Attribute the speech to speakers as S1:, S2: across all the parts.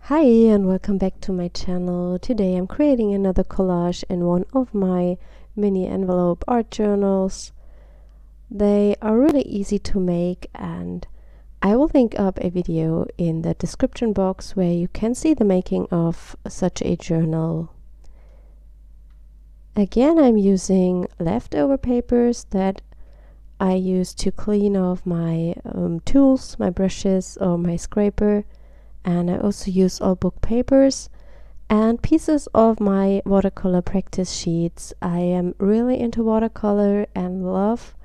S1: Hi and welcome back to my channel. Today I'm creating another collage in one of my mini envelope art journals. They are really easy to make and I will link up a video in the description box where you can see the making of such a journal. Again, I'm using leftover papers that I use to clean off my tools, my brushes or my scraper. And I also use all book papers and pieces of my watercolor practice sheets. I am really into watercolor and love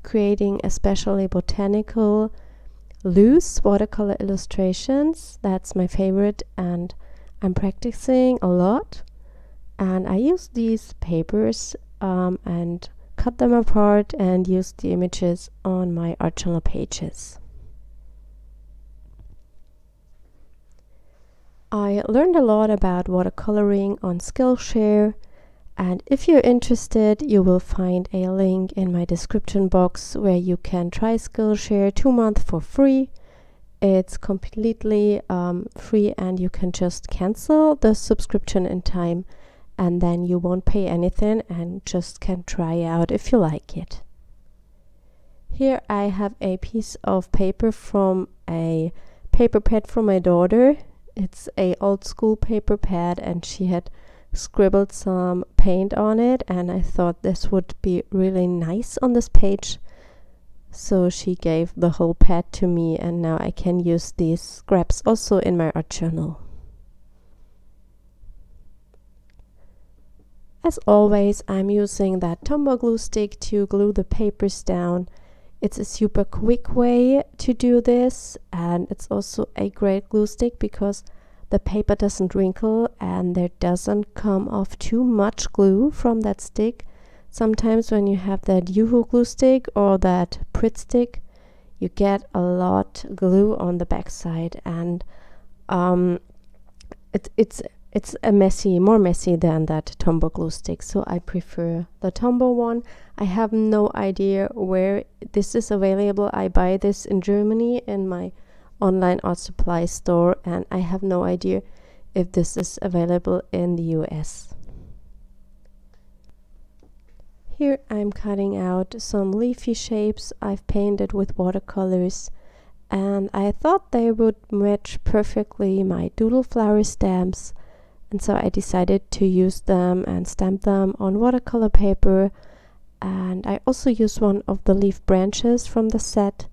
S1: creating especially botanical loose watercolor illustrations. That's my favorite and I'm practicing a lot. And I use these papers and cut them apart and use the images on my art journal pages. I learned a lot about watercoloring on SKILLSHARE, and if you're interested, you will find a link in my description box where you can try SKILLSHARE 2 months for free. It's completely free and you can just cancel the subscription in time and then you won't pay anything and just can try out if you like it. Here I have a piece of paper from a paper pad from my daughter. It's a old school paper pad and she had scribbled some paint on it and I thought this would be really nice on this page. So she gave the whole pad to me and now I can use these scraps also in my art journal. As always, I'm using that Tombow glue stick to glue the papers down. It's a super quick way to do this and it's also a great glue stick because the paper doesn't wrinkle and there doesn't come off too much glue from that stick. Sometimes when you have that Yoo-hoo glue stick or that Pritt stick, you get a lot glue on the backside and it's more messy than that Tombow glue stick, so I prefer the Tombow one. I have no idea where this is available. I buy this in Germany in my online art supply store and I have no idea if this is available in the US. Here I'm cutting out some leafy shapes I've painted with watercolors and I thought they would match perfectly my doodle flower stamps. And so I decided to use them and stamp them on watercolor paper. And I also used one of the leaf branches from the set.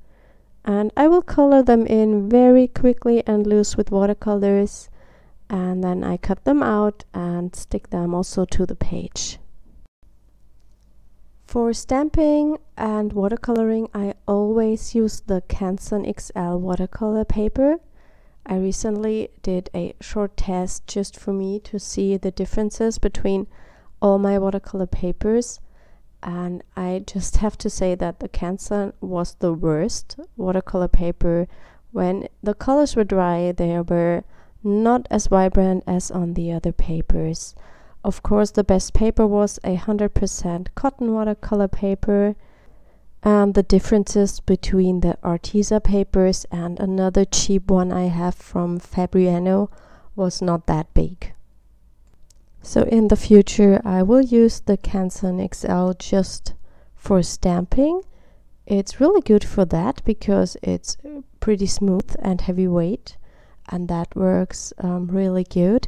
S1: And I will color them in very quickly and loose with watercolors. And then I cut them out and stick them also to the page. For stamping and watercoloring, I always use the Canson XL watercolor paper. I recently did a short test just for me to see the differences between all my watercolor papers and I just have to say that the Canson was the worst watercolor paper. When the colors were dry, they were not as vibrant as on the other papers. Of course, the best paper was 100% cotton watercolor paper. And the differences between the ARTEZA papers and another cheap one I have from Pebeo was not that big. So in the future I will use the Canson XL just for stamping. It's really good for that because it's pretty smooth and heavyweight and that works really good.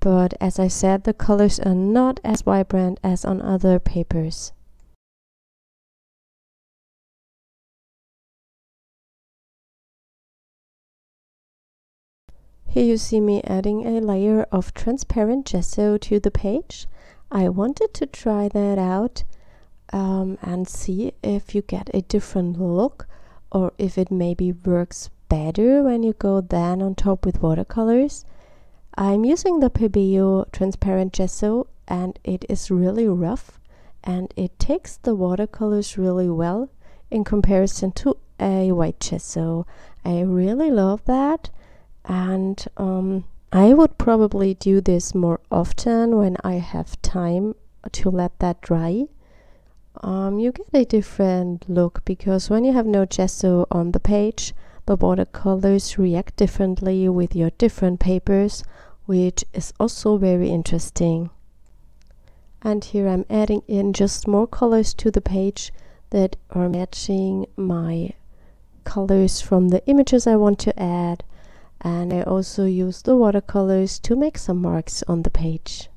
S1: But as I said, the colors are not as vibrant as on other papers. Here you see me adding a layer of transparent gesso to the page. I wanted to try that out and see if you get a different look or if it maybe works better when you go then on top with watercolors. I'm using the Pebeo transparent gesso and it is really rough and it takes the watercolors really well in comparison to a white gesso. I really love that. And I would probably do this more often when I have time to let that dry. You get a different look because when you have no gesso on the page, the watercolors react differently with your different papers, which is also very interesting. And here I'm adding in just more colors to the page that are matching my colors from the images I want to add, and I also use the watercolors to make some marks on the page.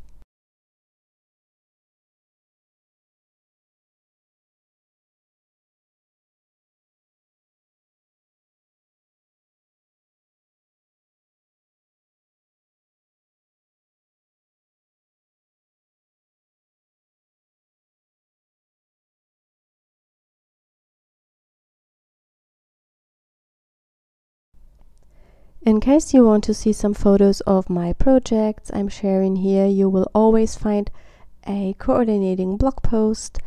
S1: In case you want to see some photos of my projects I'm sharing here, you will always find a coordinating blog post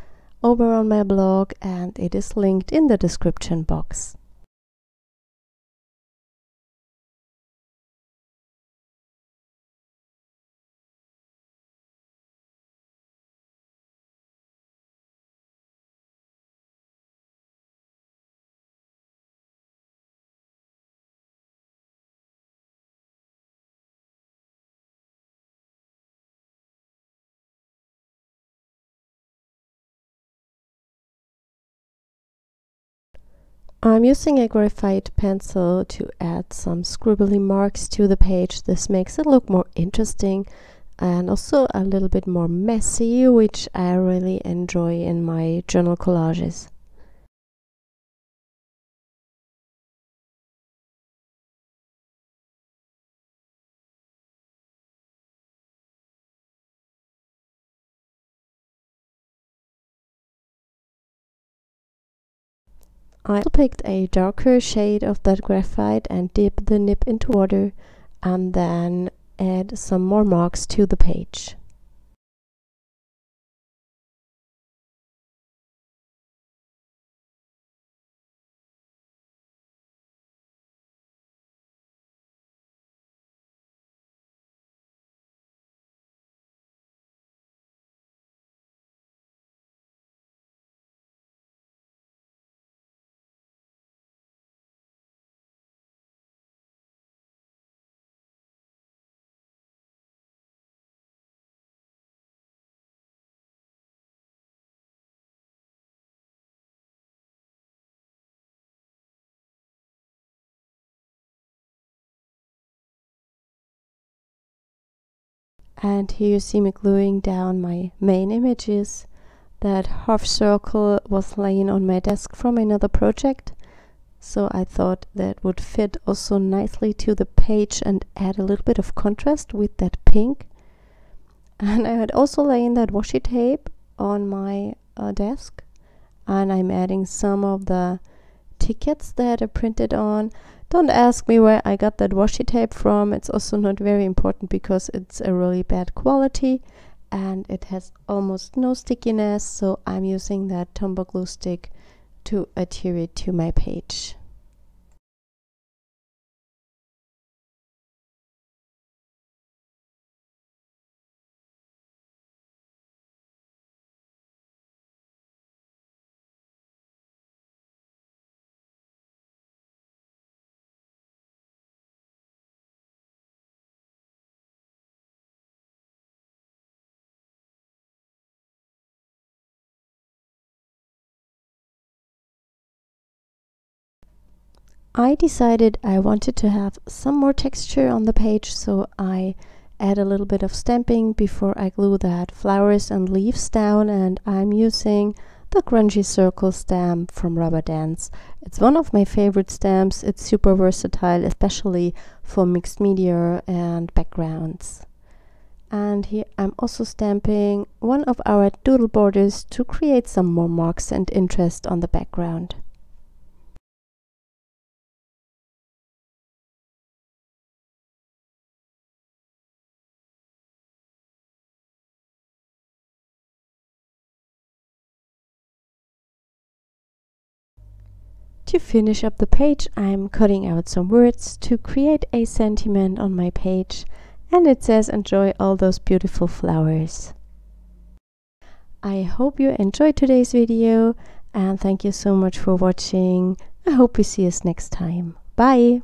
S1: over on my blog, and it is linked in the description box. I'm using a graphite pencil to add some scribbly marks to the page. This makes it look more interesting and also a little bit more messy, which I really enjoy in my journal collages. I also picked a darker shade of that graphite and dip the nib into water and then add some more marks to the page. And here you see me gluing down my main images. That half circle was laying on my desk from another project, so I thought that would fit also nicely to the page and add a little bit of contrast with that pink. And I had also laying that washi tape on my desk, and I'm adding some of the tickets that are printed on. Don't ask me where I got that washi tape from. It's also not very important because it's a really bad quality and it has almost no stickiness, so I'm using that Tombow glue stick to adhere it to my page. I decided I wanted to have some more texture on the page, so I add a little bit of stamping before I glue that flowers and leaves down, and I'm using the grungy circle stamp from Rubber Dance. It's one of my favorite stamps. It's super versatile, especially for mixed media and backgrounds. And here I'm also stamping one of our doodle borders to create some more marks and interest on the background. To finish up the page, I'm cutting out some words to create a sentiment on my page, and it says enjoy all those beautiful flowers. I hope you enjoyed today's video and thank you so much for watching. I hope we see us next time. Bye!